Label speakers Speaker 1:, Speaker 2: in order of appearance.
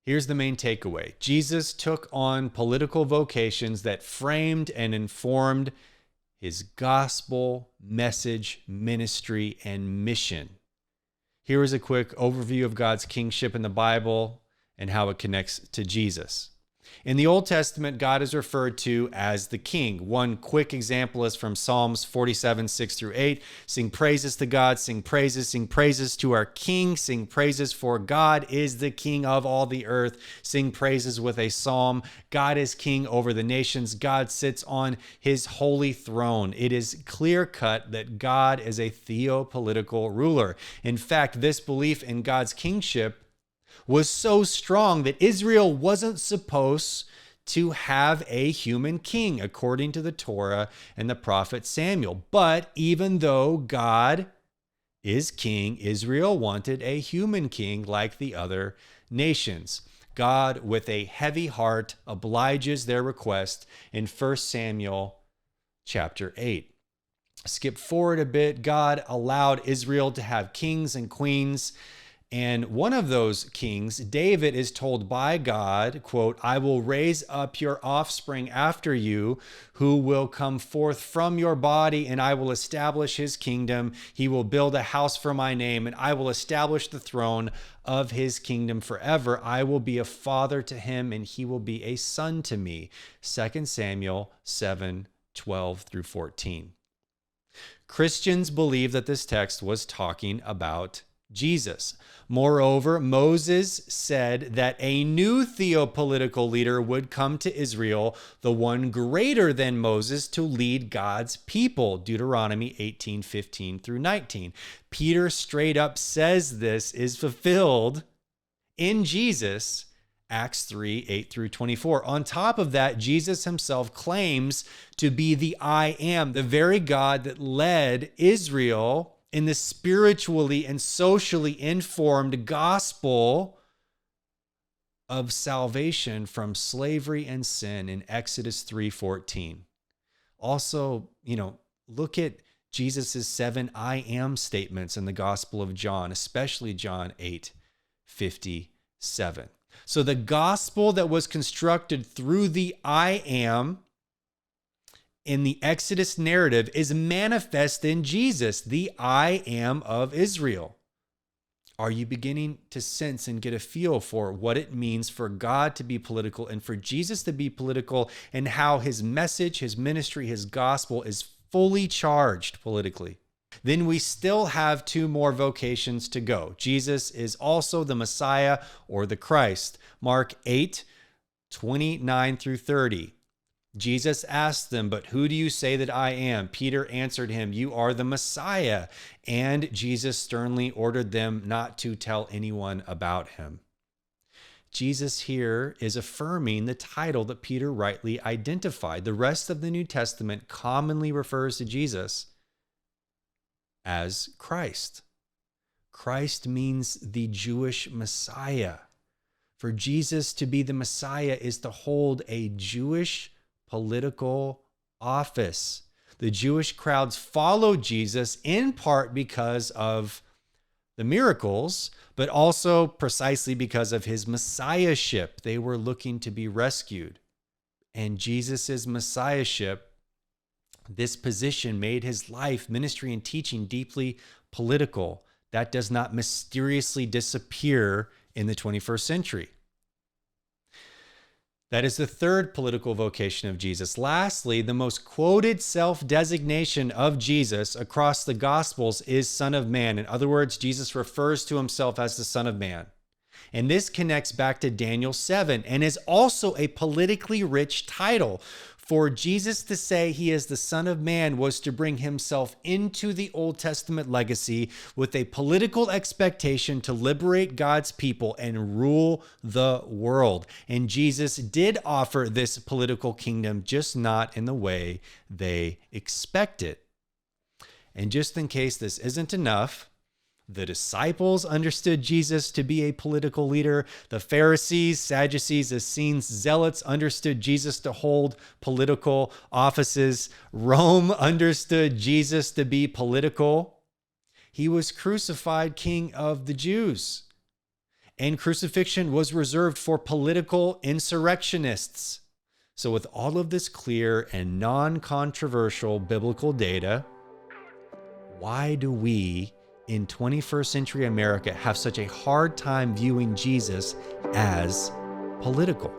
Speaker 1: Here's the main takeaway. Jesus took on political vocations that framed and informed his gospel, message, ministry, and mission. Here is a quick overview of God's kingship in the Bible and how it connects to Jesus. In the Old Testament, God is referred to as the king. One quick example is from Psalms 47, 6-8. Sing praises to God, sing praises to our King, sing praises for God is the King of all the earth. Sing praises with a psalm. God is king over the nations. God sits on his holy throne. It is clear cut that God is a theopolitical ruler. In fact, this belief in God's kingship was so strong that Israel wasn't supposed to have a human king, according to the Torah and the prophet Samuel. But even though God is king, Israel wanted a human king like the other nations. God, with a heavy heart, obliges their request in 1 Samuel chapter 8. Skip forward a bit. God allowed Israel to have kings and queens. And one of those kings, David, is told by God, quote, I will raise up your offspring after you, who will come forth from your body, and I will establish his kingdom. He will build a house for my name, and I will establish the throne of his kingdom forever. I will be a father to him, and he will be a son to me. 2 Samuel 7:12-14. Christians believe that this text was talking about Jesus. Moreover, Moses said that a new theopolitical leader would come to Israel, the one greater than Moses, to lead God's people. Deuteronomy 18:15-19. Peter straight up says this is fulfilled in Jesus, Acts 3:8-24. On top of that, Jesus himself claims to be the I am, the very God that led Israel in the spiritually and socially informed gospel of salvation from slavery and sin in Exodus 3:14. Also, look at Jesus' 7 I am statements in the Gospel of John, especially John 8:57. So the gospel that was constructed through the I am in the Exodus narrative is manifest in Jesus, the I am of Israel. Are you beginning to sense and get a feel for what it means for God to be political and for Jesus to be political, and how his message, his ministry, his gospel is fully charged politically? Then we still have 2 more vocations to go. Jesus is also the Messiah or the Christ. Mark 8:29-30. Jesus asked them, but who do you say that I am? Peter answered him, you are the Messiah. And Jesus sternly ordered them not to tell anyone about him. Jesus here is affirming the title that Peter rightly identified. The rest of the New Testament commonly refers to Jesus as Christ. Christ means the Jewish Messiah. For Jesus to be the Messiah is to hold a Jewish political office. The Jewish crowds followed Jesus in part because of the miracles, but also precisely because of his messiahship. They were looking to be rescued. And Jesus' messiahship, this position, made his life, ministry, and teaching deeply political. That does not mysteriously disappear in the 21st century. That is the third political vocation of Jesus. Lastly, the most quoted self-designation of Jesus across the Gospels is Son of Man. In other words, Jesus refers to himself as the Son of Man. And this connects back to Daniel 7 and is also a politically rich title. For Jesus to say he is the Son of Man was to bring himself into the Old Testament legacy with a political expectation to liberate God's people and rule the world. And Jesus did offer this political kingdom, just not in the way they expected. And just in case this isn't enough, the disciples understood Jesus to be a political leader. The Pharisees, Sadducees, Essenes, Zealots understood Jesus to hold political offices. Rome understood Jesus to be political. He was crucified King of the Jews. and crucifixion was reserved for political insurrectionists. So with all of this clear and non-controversial biblical data, why do we in 21st century America have such a hard time viewing Jesus as political?